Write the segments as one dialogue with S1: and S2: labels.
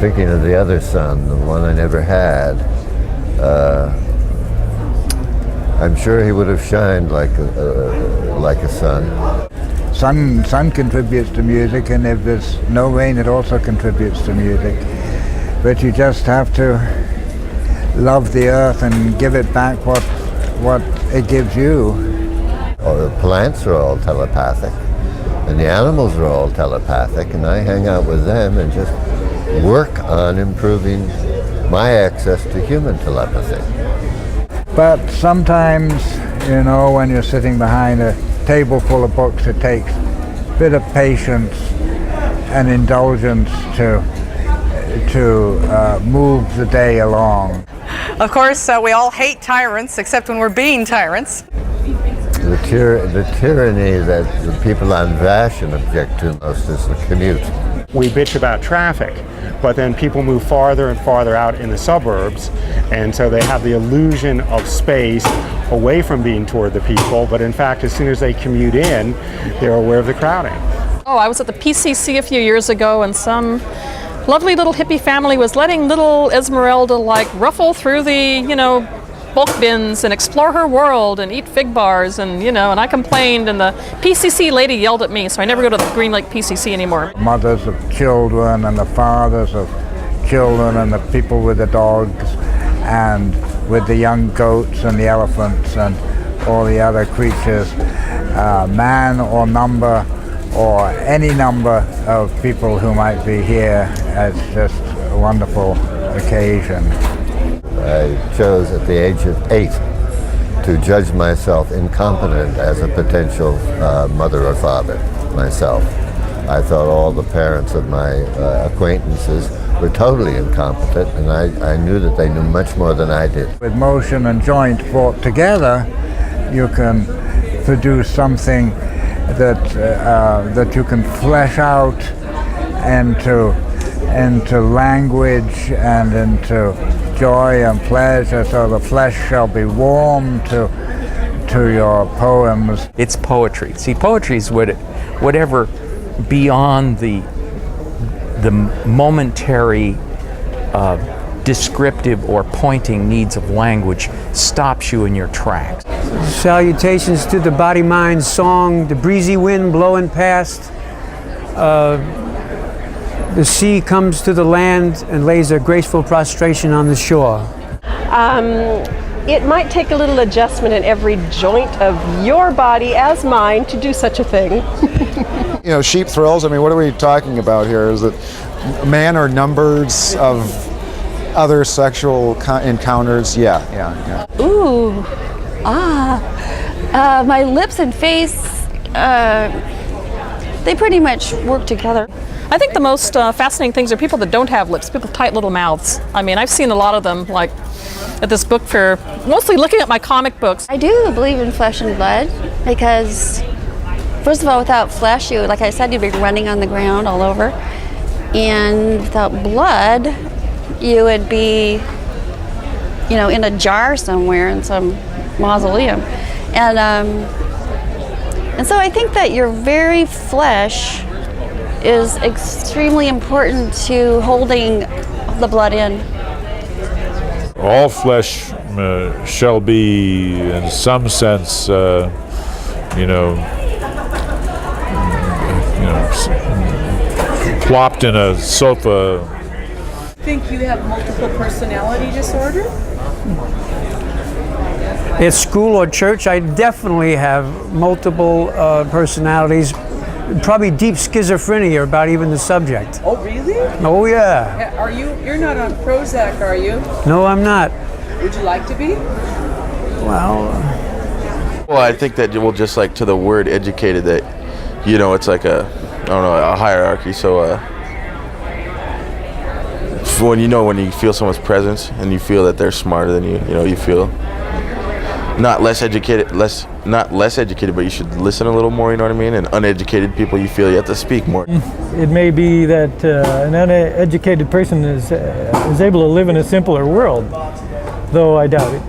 S1: thinking of the other son, the one I never had. I'm sure he would have shined like a sun.
S2: Sun contributes to music, and if there's no rain, it also contributes to music. But you just have to love the earth and give it back what it gives you.
S1: The plants are all telepathic, and the animals are all telepathic, and I hang out with them and just work on improving my access to human telepathy.
S2: But sometimes, when you're sitting behind a table full of books, it takes a bit of patience and indulgence to move the day along.
S3: Of course, we all hate tyrants, except when we're being tyrants.
S1: The tyranny that the people on Vashon object to most is the commute.
S4: We bitch about traffic, but then people move farther and farther out in the suburbs, and so they have the illusion of space away from being toward the people, but in fact, as soon as they commute in, they're aware of the crowding.
S5: Oh, I was at the PCC a few years ago, and some lovely little hippie family was letting little Esmeralda ruffle through the, bulk bins and explore her world and eat fig bars, and and I complained, and the PCC lady yelled at me, so I never go to the Green Lake PCC anymore.
S2: Mothers of children and the fathers of children and the people with the dogs and with the young goats and the elephants and all the other creatures, man or number or any number of people who might be here. It's just a wonderful occasion.
S1: I chose at the age of 8 to judge myself incompetent as a potential mother or father myself. I thought all the parents of my acquaintances were totally incompetent, and I knew that they knew much more than I did.
S2: With motion and joint brought together, you can produce something that you can flesh out into language and into joy and pleasure, so the flesh shall be warm to your poems.
S6: It's poetry. See, poetry is whatever beyond the momentary descriptive or pointing needs of language stops you in your tracks.
S7: Salutations to the body-mind song, the breezy wind blowing past. The sea comes to the land and lays a graceful prostration on the shore.
S8: It might take a little adjustment in every joint of your body as mine to do such a thing.
S9: Sheep thrills, what are we talking about here? Is it man or numbers of other sexual encounters? Yeah.
S10: Ooh, my lips and face, they pretty much work together.
S5: I think the most fascinating things are people that don't have lips, people with tight little mouths. I've seen a lot of them, at this book fair, mostly looking at my comic books.
S10: I do believe in flesh and blood because, first of all, without flesh, like I said, you'd be running on the ground all over. And without blood, you would be, in a jar somewhere in some mausoleum. And so I think that your very flesh is extremely important to holding the blood in.
S11: All flesh shall be, in some sense, plopped in a sofa.
S3: Think you have multiple personality disorder?
S7: At school or church, I definitely have multiple personalities. Probably deep schizophrenia about even the subject.
S3: Oh, really?
S7: Oh, yeah.
S3: You're not on Prozac, are you?
S7: No, I'm not.
S3: Would you like to be?
S7: Well,
S12: I think that, just to the word educated, that, it's like a hierarchy. So, when you feel someone's presence and you feel that they're smarter than you, you feel not less educated, but you should listen a little more, you know what I mean? And uneducated people, you feel you have to speak more.
S13: It may be that an uneducated person is able to live in a simpler world, though I doubt it.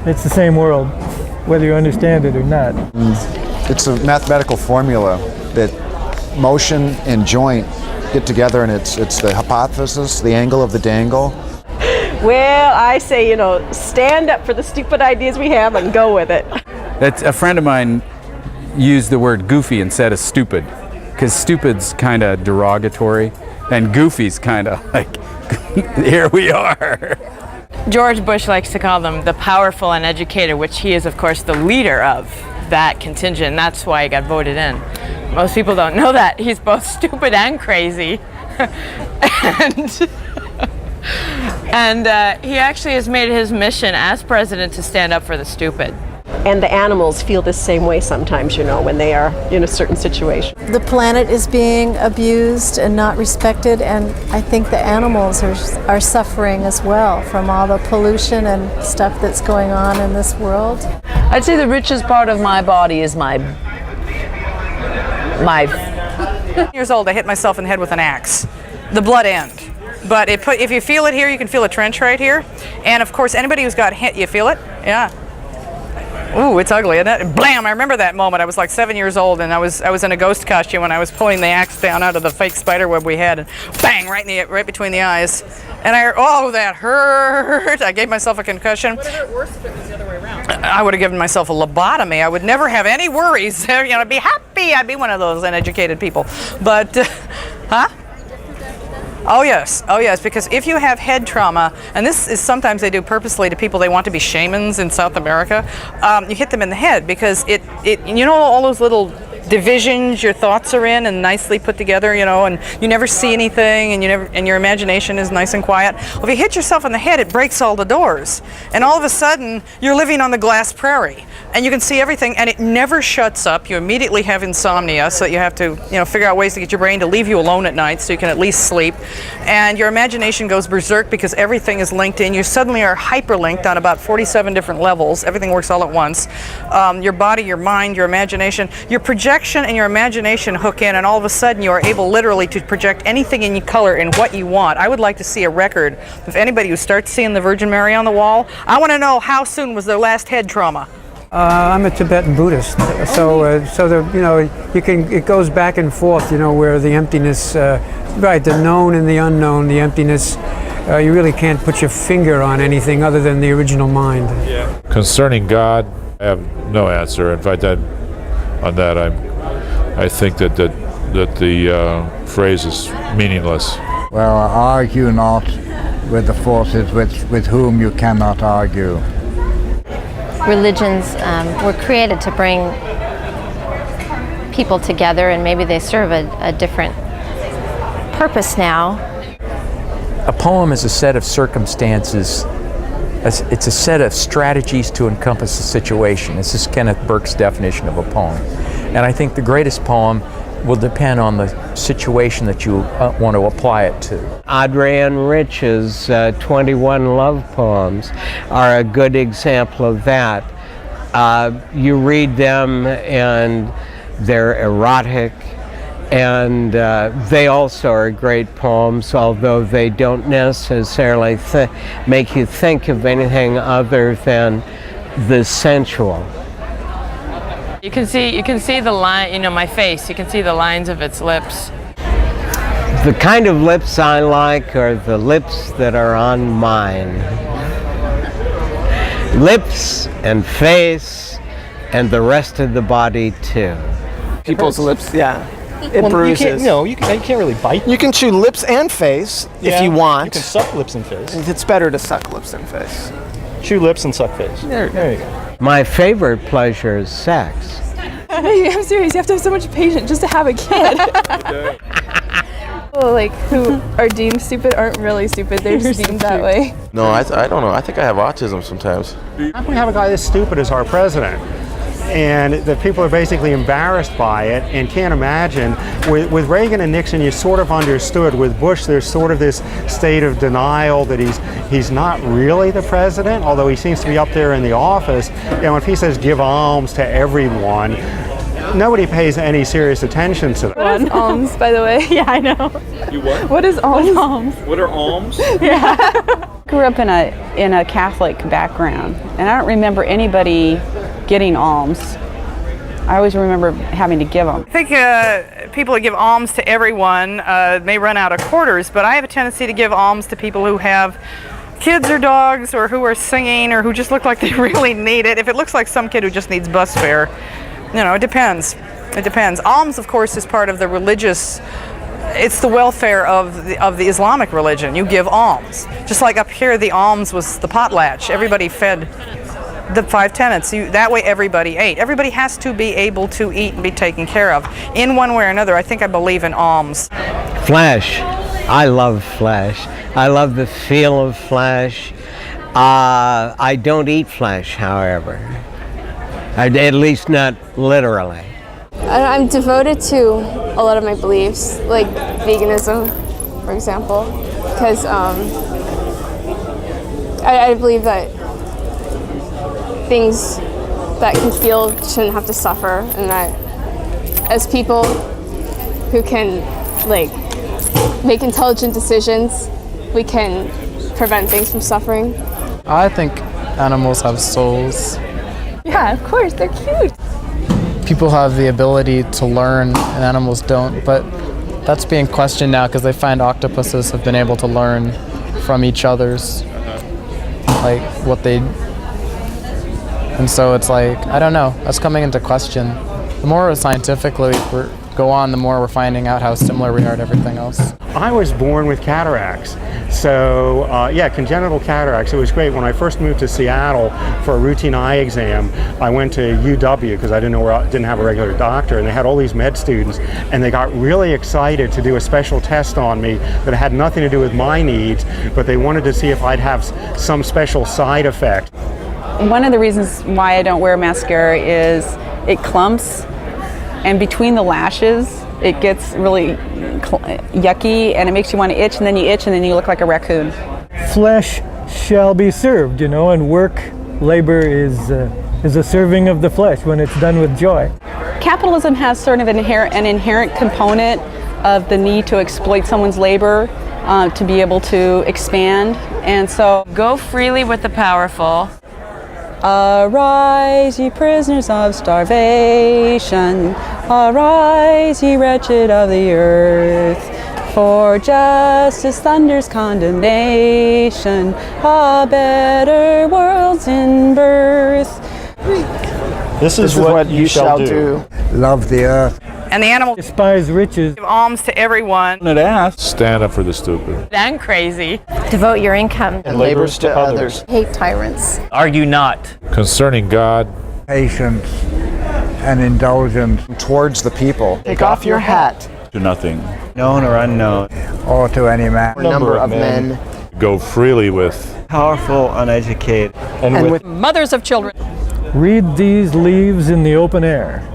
S13: It's the same world, whether you understand it or not.
S9: It's a mathematical formula that motion and joint get together and it's the hypothesis, the angle of the dangle.
S8: Well, I say, stand up for the stupid ideas we have and go with it.
S14: A friend of mine used the word goofy instead of stupid, because stupid's kind of derogatory, and goofy's kind of like, here we are.
S15: George Bush likes to call them the powerful and educated, which he is, of course, the leader of that contingent. That's why he got voted in. Most people don't know that. He's both stupid and crazy. And he actually has made it his mission as president to stand up for the stupid.
S8: And the animals feel the same way sometimes, when they are in a certain situation.
S16: The planet is being abused and not respected, and I think the animals are suffering as well from all the pollution and stuff that's going on in this world.
S17: I'd say the richest part of my body is my
S3: years old, I hit myself in the head with an axe. The blood end. But if you feel it here, you can feel a trench right here. And of course, anybody who's got hit, you feel it? Yeah. Ooh, it's ugly, isn't it? Blam! I remember that moment. I was like 7 years old, and I was in a ghost costume when I was pulling the axe down out of the fake spider web we had, and bang! Right between the eyes. And that hurt! I gave myself a concussion.
S5: Would it hurt worse if it was the other way around?
S3: I would have given myself a lobotomy. I would never have any worries. I'd be happy. I'd be one of those uneducated people. But, huh? Oh yes, because if you have head trauma, and this is sometimes they do purposely to people they want to be shamans in South America, you hit them in the head because it all those little divisions your thoughts are in and nicely put together, and you never see anything and your imagination is nice and quiet. Well, if you hit yourself in the head, it breaks all the doors. And all of a sudden, you're living on the glass prairie. And you can see everything, and it never shuts up. You immediately have insomnia, so you have to, figure out ways to get your brain to leave you alone at night so you can at least sleep. And your imagination goes berserk because everything is linked in. You suddenly are hyperlinked on about 47 different levels. Everything works all at once. Your body, your mind, your imagination, your projection and your imagination hook in, and all of a sudden you are able literally to project anything in color in what you want. I would like to see a record of anybody who starts seeing the Virgin Mary on the wall. I want to know how soon was their last head trauma.
S7: I'm a Tibetan Buddhist, so it goes back and forth, where the emptiness, the known and the unknown, the emptiness, you really can't put your finger on anything other than the original mind.
S11: Yeah. Concerning God, I have no answer. In fact, I think that the phrase is meaningless.
S2: Well, argue not with the forces with whom you cannot argue.
S18: Religions were created to bring people together, and maybe they serve a different purpose now.
S6: A poem is a set of circumstances. It's a set of strategies to encompass a situation. This is Kenneth Burke's definition of a poem. And I think the greatest poem will depend on the situation that you want to apply it to.
S19: Adrienne Rich's 21 love poems are a good example of that. You read them and they're erotic, and they also are great poems, although they don't necessarily make you think of anything other than the sensual.
S15: You can see the line, my face. You can see the lines of its lips.
S19: The kind of lips I like are the lips that are on mine. Lips and face and the rest of the body too.
S20: People's lips, yeah. It bruises.
S21: You can't really bite.
S20: You can chew lips and face if you want.
S21: You can suck lips and face.
S20: It's better to suck lips and face.
S21: Chew lips and suck face.
S20: There
S21: you go.
S19: My favorite pleasure is sex.
S22: Hey, I'm serious. You have to have so much patience just to have a kid. People who are deemed stupid aren't really stupid. They're just deemed that way.
S12: No, I don't know. I think I have autism sometimes.
S4: How can we have a guy this stupid as our president? And that people are basically embarrassed by it and can't imagine. With Reagan and Nixon, you sort of understood. With Bush, there's sort of this state of denial that he's not really the president, although he seems to be up there in the office. And if he says give alms to everyone, nobody pays any serious attention to that.
S22: What is alms, by the way? Yeah, I know.
S21: You what?
S22: What is alms?
S21: What are alms?
S22: Yeah.
S23: Grew up in a Catholic background, and I don't remember anybody getting alms. I always remember having to give them.
S3: I think people that give alms to everyone may run out of quarters, but I have a tendency to give alms to people who have kids or dogs or who are singing or who just look like they really need it. If it looks like some kid who just needs bus fare, it depends. It depends. Alms, of course, is part of the religious. It's the welfare of the Islamic religion. You give alms. Just like up here, the alms was the potlatch. Everybody fed the 5 tenets. That way everybody ate. Everybody has to be able to eat and be taken care of. In one way or another, I think I believe in alms.
S19: Flesh. I love flesh. I love the feel of flesh. I don't eat flesh, however. At least not literally.
S1: I'm devoted to a lot of my beliefs, like veganism, for example, because I believe that things that can feel shouldn't have to suffer, and that as people who can make intelligent decisions, we can prevent things from suffering.
S10: I think animals have souls.
S1: Yeah, of course, they're cute.
S10: People have the ability to learn and animals don't, but that's being questioned now because they find octopuses have been able to learn from each other's, and so it's I don't know, that's coming into question. The more scientifically we go on, the more we're finding out how similar we are to everything else.
S4: I was born with cataracts. So congenital cataracts. It was great. When I first moved to Seattle for a routine eye exam, I went to UW because I didn't have a regular doctor, and they had all these med students, and they got really excited to do a special test on me that had nothing to do with my needs, but they wanted to see if I'd have some special side effect.
S23: One of the reasons why I don't wear mascara is it clumps, and between the lashes it gets really yucky, and it makes you want to itch, and then you itch, and then you look like a raccoon.
S13: Flesh shall be served, and work, labor is a serving of the flesh when it's done with joy.
S23: Capitalism has sort of an inherent component of the need to exploit someone's labor to be able to expand, and so
S15: Go freely with the powerful.
S23: Arise, ye prisoners of starvation, arise, ye wretched of the earth, for justice thunders condemnation, a better world's in birth.
S20: This is what you shall do.
S2: Love the earth.
S3: And the animal
S13: despise riches.
S3: Give alms to everyone.
S11: Stand up for the stupid.
S15: And crazy.
S18: Devote your income.
S20: And labors to others.
S16: Hate tyrants.
S21: Argue not.
S11: Concerning God.
S2: Patience and indulgence.
S9: Towards the people.
S20: Take off your hat.
S21: To nothing. Known or unknown.
S2: Or to any man.
S20: Number of men.
S11: Go freely with.
S21: Powerful, uneducated.
S20: And with
S5: mothers of children.
S13: Read these leaves in the open air.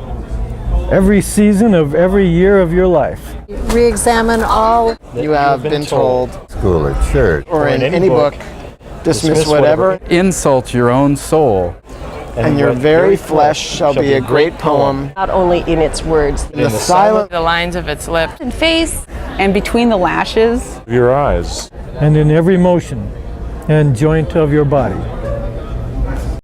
S13: Every season of every year of your life.
S16: Re-examine all
S20: you have been told.
S9: School or church.
S20: Or in any book. Dismiss whatever.
S14: Insult your own soul.
S20: And your very flesh shall be a great poem.
S8: Not only in its words,
S20: in the silent
S15: The lines of its lip.
S18: And face.
S23: And between the lashes.
S11: Your eyes.
S13: And in every motion and joint of your body.